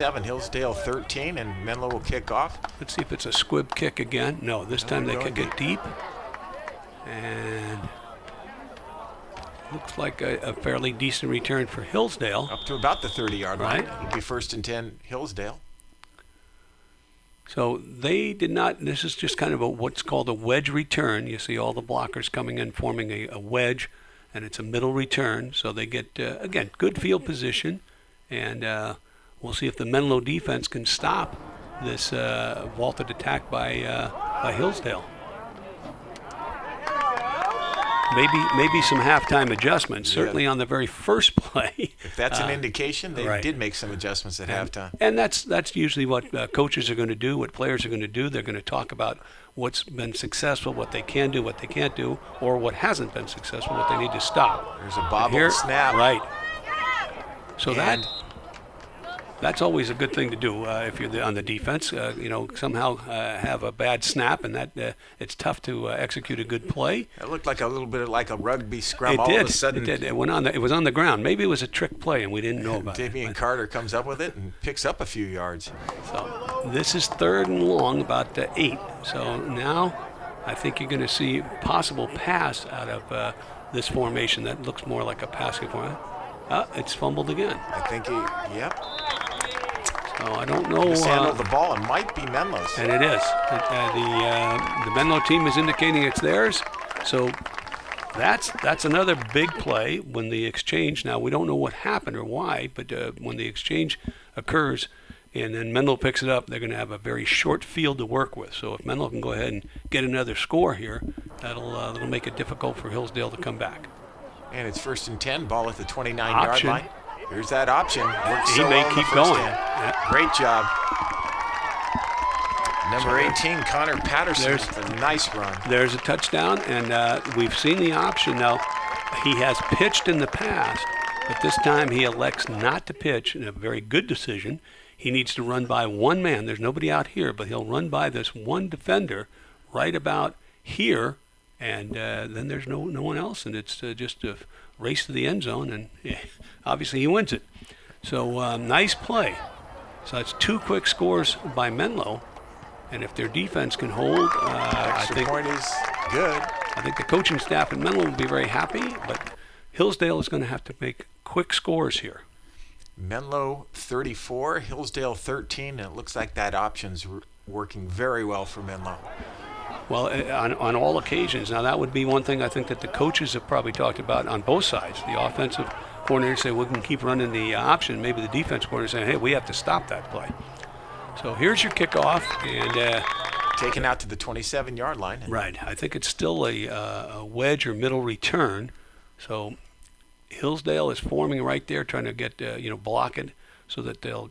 7, Hillsdale 13, and Menlo will kick off. Let's see if it's a squib kick again. No, this time they kick it deep. And looks like a fairly decent return for Hillsdale. Up to about the 30-yard line. Right. It'll be 1st and 10, Hillsdale. So they did not, this is just kind of what's called a wedge return. You see all the blockers coming in, forming a wedge, and it's a middle return. So they get, again, good field position, and we'll see if the Menlo defense can stop this vaulted attack by Hillsdale. Maybe some halftime adjustments, certainly on the very first play. If that's an indication, they right. did make some adjustments at halftime. And that's usually what coaches are going to do, what players are going to do. They're going to talk about what's been successful, what they can do, what they can't do, or what hasn't been successful, what they need to stop. There's a bobble snap. Right. So that's always a good thing to do if you're on the defense. Somehow have a bad snap, and that it's tough to execute a good play. It looked like a little bit like a rugby scrum. It all did. Of a sudden, it did. It was on the ground. Maybe it was a trick play, and we didn't know about it. Damian Carter comes up with it and picks up a few yards. So this is 3rd and long, about 8. So now I think you're going to see possible pass out of this formation that looks more like a passing formation. It's fumbled again. I think yep. So I don't know. Mishandled the ball. It might be Menlo's. And it is. The Menlo team is indicating it's theirs. So that's another big play when the exchange. Now we don't know what happened or why, but when the exchange occurs, and then Menlo picks it up, they're going to have a very short field to work with. So if Menlo can go ahead and get another score here, that'll make it difficult for Hillsdale to come back. And it's 1st and 10. Ball at the 29-yard line. Here's that option. Works he may keep going. Yeah. Great job. Number 18, Connor Patterson, with a nice run. There's a touchdown, and we've seen the option now. He has pitched in the past, but this time he elects not to pitch, and a very good decision. He needs to run by one man. There's nobody out here, but he'll run by this one defender right about here, and then there's no one else, and it's just a race to the end zone, and obviously he wins it. So nice play. So that's 2 quick scores by Menlo, and if their defense can hold, I think point is good. I think the coaching staff in Menlo will be very happy, but Hillsdale is going to have to make quick scores here. Menlo 34, Hillsdale 13, and it looks like that option's working very well for Menlo. Well, on all occasions. Now, that would be one thing I think that the coaches have probably talked about on both sides. The offensive coordinator say, we can keep running the option. Maybe the defense coordinator saying, hey, we have to stop that play. So here's your kickoff. And taken out to the 27-yard line. Right. I think it's still a wedge or middle return. So Hillsdale is forming right there, trying to get, block it so that they'll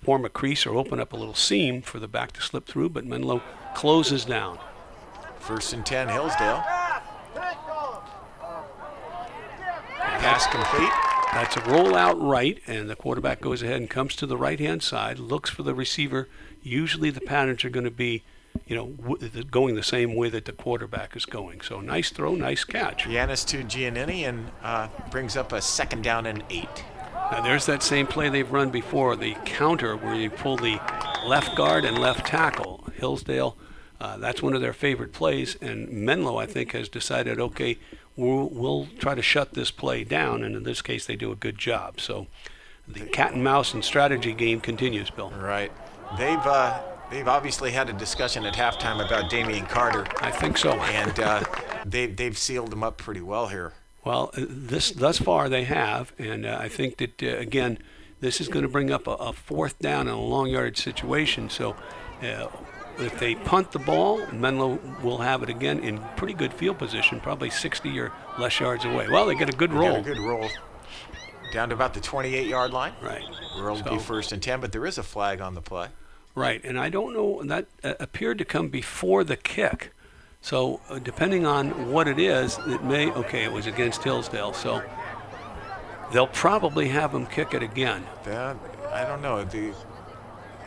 form a crease or open up a little seam for the back to slip through. But Menlo closes down. 1st and 10, Hillsdale. Pass complete. That's a rollout right, and the quarterback goes ahead and comes to the right-hand side, looks for the receiver. Usually the patterns are going to be, going the same way that the quarterback is going. So nice throw, nice catch. Giannis to Giannini, and brings up a 2nd down and 8. Now there's that same play they've run before, the counter where you pull the left guard and left tackle. Hillsdale, that's one of their favorite plays, and Menlo, I think, has decided, okay, we'll try to shut this play down, and in this case they do a good job. So the cat and mouse and strategy game continues, Bill. Right. They've obviously had a discussion at halftime about Damian Carter. I think so. And they've sealed him up pretty well here. Well, thus far they have, and I think that, again, this is going to bring up a 4th down in a long yardage situation. So if they punt the ball, Menlo will have it again in pretty good field position, probably 60 or less yards away. Well, they get a good roll. Got a good roll. Down to about the 28-yard line. Right. Where it'll be 1st and 10, but there is a flag on the play. Right, and I don't know, that appeared to come before the kick. So depending on what it is, it may, it was against Hillsdale, so they'll probably have them kick it again. I don't know. They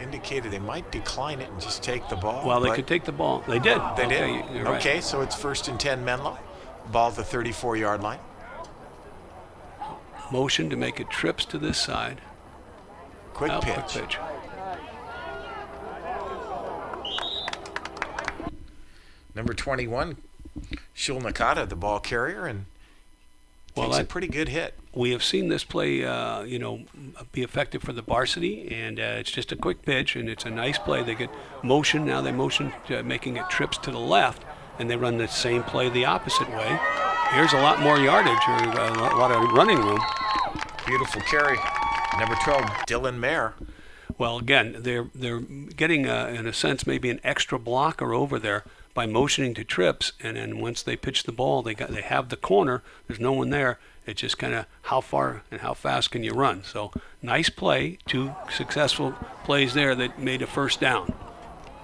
indicated they might decline it and just take the ball. Well, they could take the ball. They did. They did? You're right. Okay, so it's 1st and 10 Menlo. Ball at the 34-yard line. Motion to make it trips to this side. Quick pitch. Quick pitch. Number 21, Shul Nakata, the ball carrier, and takes a pretty good hit. We have seen this play, be effective for the varsity, and it's just a quick pitch, and it's a nice play. They get motion. Now they motion, making it trips to the left, and they run the same play the opposite way. Here's a lot more yardage, or a lot of running room. Beautiful carry. Number 12, Dylan Mayer. Well, again, they're getting, in a sense, maybe an extra blocker over there by motioning to trips, and then once they pitch the ball, they have the corner. There's no one there. It's just kind of how far and how fast can you run. So nice play, 2 successful plays there that made a first down.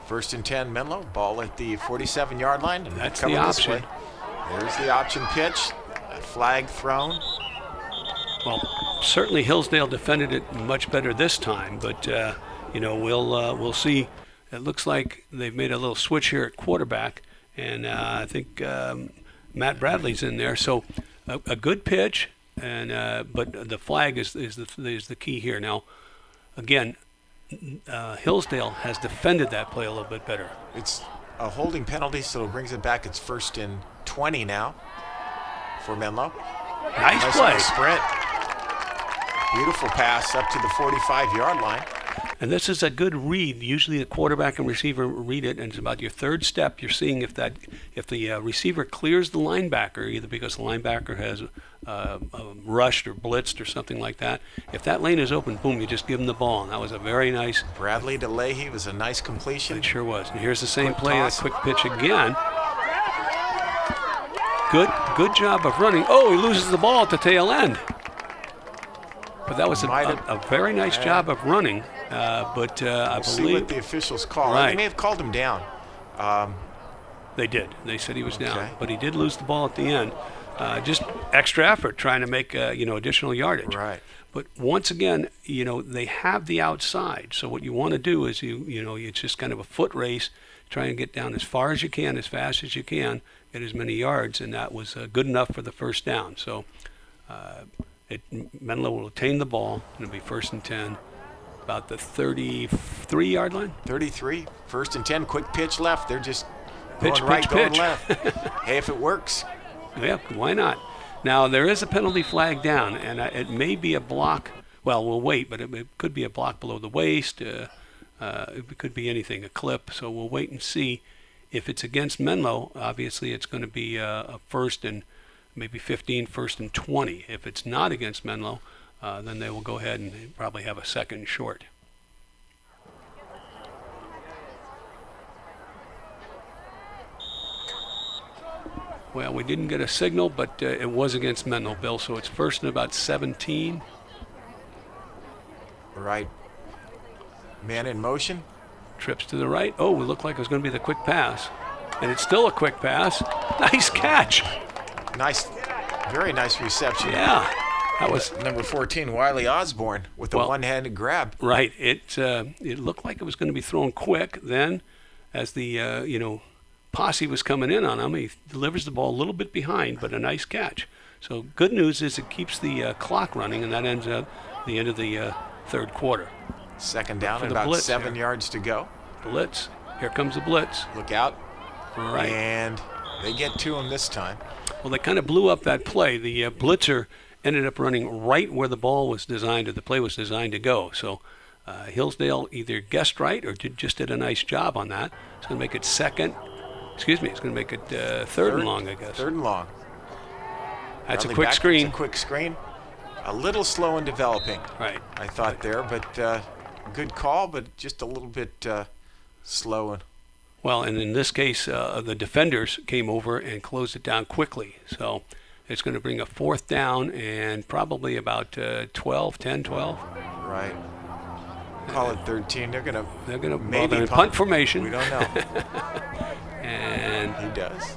1st and 10, Menlo. Ball at the 47-yard line. And that's the option. There's the option pitch. A flag thrown. Well, certainly Hillsdale defended it much better this time, but we'll see. It looks like they've made a little switch here at quarterback, and I think Matt Bradley's in there. So a good pitch, and but the flag is the key here. Now, again, Hillsdale has defended that play a little bit better. It's a holding penalty, so it brings it back. It's 1st and 20 now for Menlo. Nice play. Sprint. Beautiful pass up to the 45-yard line. And this is a good read. Usually the quarterback and receiver read it, and it's about your third step. You're seeing if the receiver clears the linebacker, either because the linebacker has rushed or blitzed or something like that. If that lane is open, boom, you just give him the ball. And that was a very nice. Bradley to Leahy was a nice completion. It sure was. And here's the same Quick play, toss. a quick pitch again. Good job of running. Oh, he loses the ball at the tail end. But that was a very nice job of running. I believe. See what the officials call. Right. They may have called him down. They did. They said he was down, Okay. but he did lose the ball at the end. Just extra effort trying to make additional yardage. Right. But once again, they have the outside. So what you want to do is it's just kind of a foot race, try and get down as far as you can, as fast as you can, get as many yards, and that was good enough for the first down. So Menlo will retain the ball, and it'll be 1st and 10. About the 33-yard line. 33, 1st and 10, quick pitch left. They're just Pitch, going right, pitch, going pitch. left. Hey, if it works. Yeah, why not? Now, there is a penalty flag down, and it may be a block. Well, we'll wait, but it could be a block below the waist. It could be anything, a clip. So we'll wait and see. If it's against Menlo, obviously it's going to be a 1st and maybe 15, 1st and 20. If it's not against Menlo, then they will go ahead and probably have a 2nd short. Well, we didn't get a signal, but it was against Menlo, Bill, so it's 1st and about 17. Right. Man in motion. Trips to the right. Oh, it looked like it was going to be the quick pass. And it's still a quick pass. Nice catch. Nice, very nice reception. Yeah. That was number 14, Wiley Osborne, with a one-handed grab. Right. It looked like it was going to be thrown quick. Then, as the posse was coming in on him, he delivers the ball a little bit behind, but a nice catch. So good news is it keeps the clock running, and that ends at the end of the third quarter. 2nd down and about 7 yards to go. Blitz. Here comes the blitz. Look out. Right. And they get to him this time. Well, they kind of blew up that play. The blitzer ended up running right where the ball was designed, or the play was designed to go. So Hillsdale either guessed right or just did a nice job on that. It's going to make it it's going to make it third and long, I guess. 3rd and long. That's Bradley a quick back. screen. It's a quick screen. A little slow in developing. Right. I thought there, but good call, but just a little bit slow. Well, and in this case, the defenders came over and closed it down quickly. So it's going to bring a 4th down and probably about 10, 12. Right. Call it 13. They're going to maybe punt formation. We don't know. And he does.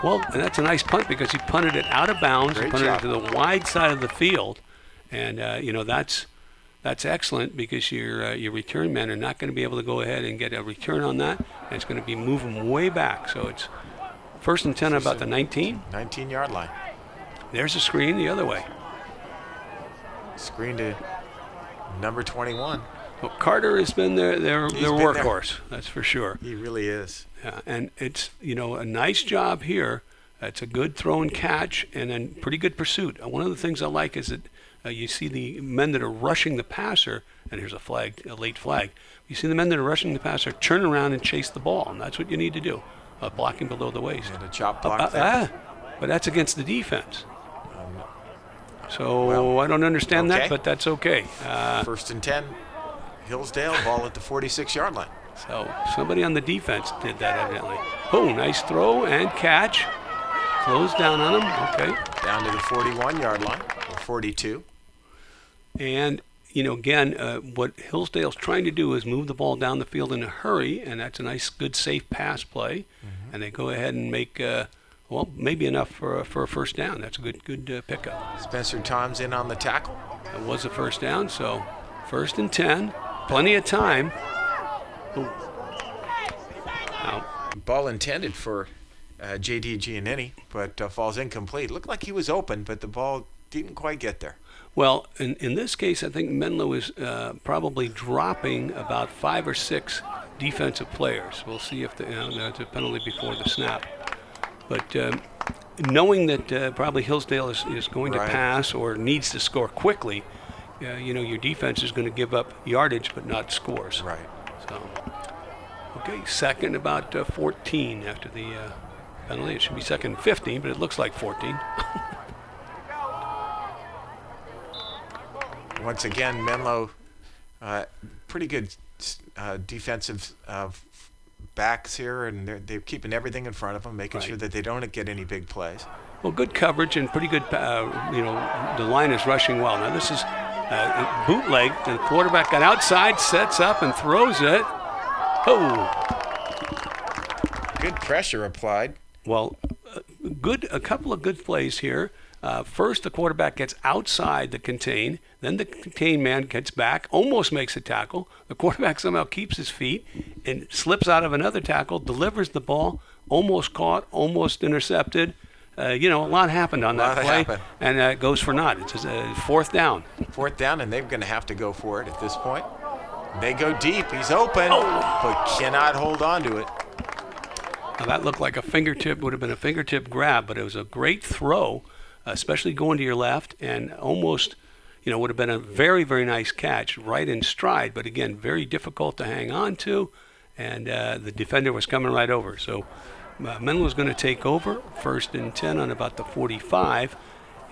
Well, and that's a nice punt because he punted it out of bounds. Great He punted job. it to the wide side of the field. And, that's excellent because your return men are not going to be able to go ahead and get a return on that. And it's going to be moving way back. So it's 1st and 10 about the 19. 19-yard line. There's a screen the other way. Screen to Number 21. Well, Carter has been their He's been workhorse, that's for sure. He really is. Yeah, and it's, a nice job here. It's a good throw and catch, and then pretty good pursuit. One of the things I like is that you see the men that are rushing the passer, and here's a late flag. You see the men that are rushing the passer turn around and chase the ball, and that's what you need to do, blocking below the waist. And a chop block there. But that's against the defense. Well, I don't understand okay. that, but that's okay. 1st and 10. Hillsdale, ball at the 46-yard line. So somebody on the defense did that evidently. Oh, nice throw and catch. Close down on him. Okay. Down to the 41-yard line, or 42. And, again, what Hillsdale's trying to do is move the ball down the field in a hurry, and that's a nice, good, safe pass play. Mm-hmm. And they go ahead and make, maybe enough for a first down. That's a good pickup. Spencer Tom's in on the tackle. It was a first down, so 1st and 10. Plenty of time. Ooh. Now, ball intended for J.D. Giannini, but falls incomplete. Looked like he was open, but the ball didn't quite get there. Well, in this case, I think Menlo is probably dropping about 5 or 6 defensive players. We'll see if there's a penalty before the snap. But knowing that probably Hillsdale is going to pass or needs to score quickly, your defense is going to give up yardage but not scores. Right. So, okay, second about 14 after the penalty. It should be second 15, but it looks like 14. Once again, Menlo, pretty good defensive backs here, and they're keeping everything in front of them, making sure that they don't get any big plays. Well, good coverage and pretty good, the line is rushing well. Now this is bootleg, and the quarterback got outside, sets up, and throws it. Oh! Good pressure applied. Well, a couple of good plays here. First, the quarterback gets outside the contain. Then the contain man gets back, almost makes a tackle. The quarterback somehow keeps his feet and slips out of another tackle, delivers the ball, almost caught, almost intercepted. A lot happened on that play, and it goes for naught. It's a 4th down. 4th down, and they're going to have to go for it at this point. They go deep. He's open, but cannot hold on to it. Now that looked like would have been a fingertip grab, but it was a great throw, especially going to your left, and almost, would have been a very, very nice catch right in stride, but again, very difficult to hang on to, and the defender was coming right over. So Menlo's going to take over, 1st and 10 on about the 45,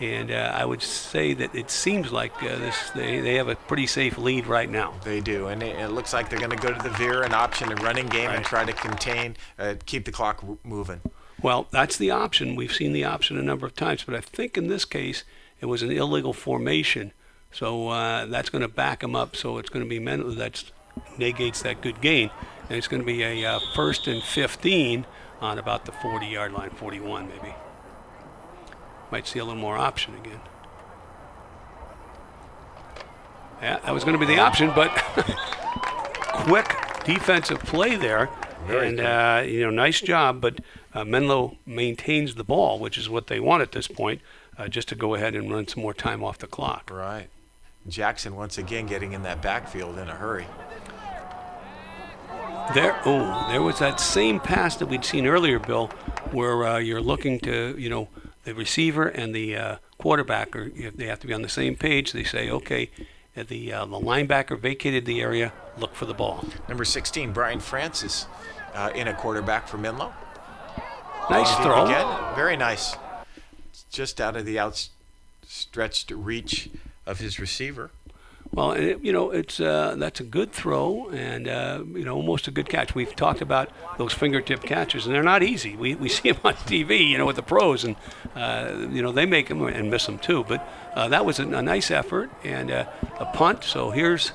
and I would say that it seems like they have a pretty safe lead right now. They do, and it looks like they're going to go to the veer, an option, a running game, and try to contain, keep the clock moving. Well, that's the option. We've seen the option a number of times, but I think in this case it was an illegal formation, so that's going to back them up. So it's going to be Menlo that negates that good gain, and it's going to be a 1st and 15 on about the 40-yard line, 41 maybe. Might see a little more option again. Yeah, that was going to be the option, but quick defensive play there. Very and, nice job, but Menlo maintains the ball, which is what they want at this point, just to go ahead and run some more time off the clock. Right. Jackson once again getting in that backfield in a hurry. There was that same pass that we'd seen earlier, Bill, where you're looking to, the receiver and the quarterback, they have to be on the same page. They say, okay, the linebacker vacated the area, look for the ball. Number 16, Brian Francis, in a quarterback for Menlo. Nice throw. Again, very nice. Just out of the outstretched reach of his receiver. Well, it's that's a good throw and almost a good catch. We've talked about those fingertip catches, and they're not easy. We see them on TV, with the pros, and they make them and miss them too. But that was a nice effort and a punt. So here's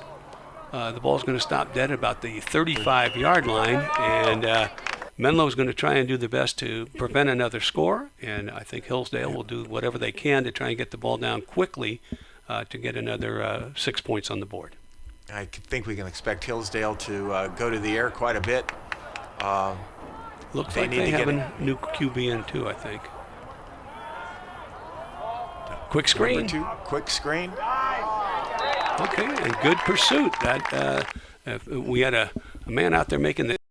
the ball's going to stop dead at about the 35-yard line, and Menlo's going to try and do the best to prevent another score. And I think Hillsdale will do whatever they can to try and get the ball down quickly. To get another 6 points on the board. I think we can expect Hillsdale to go to the air quite a bit. Looks like they have a new QB in too, I think. Quick screen. Number 2, quick screen. Okay, and good pursuit. That we had a man out there making the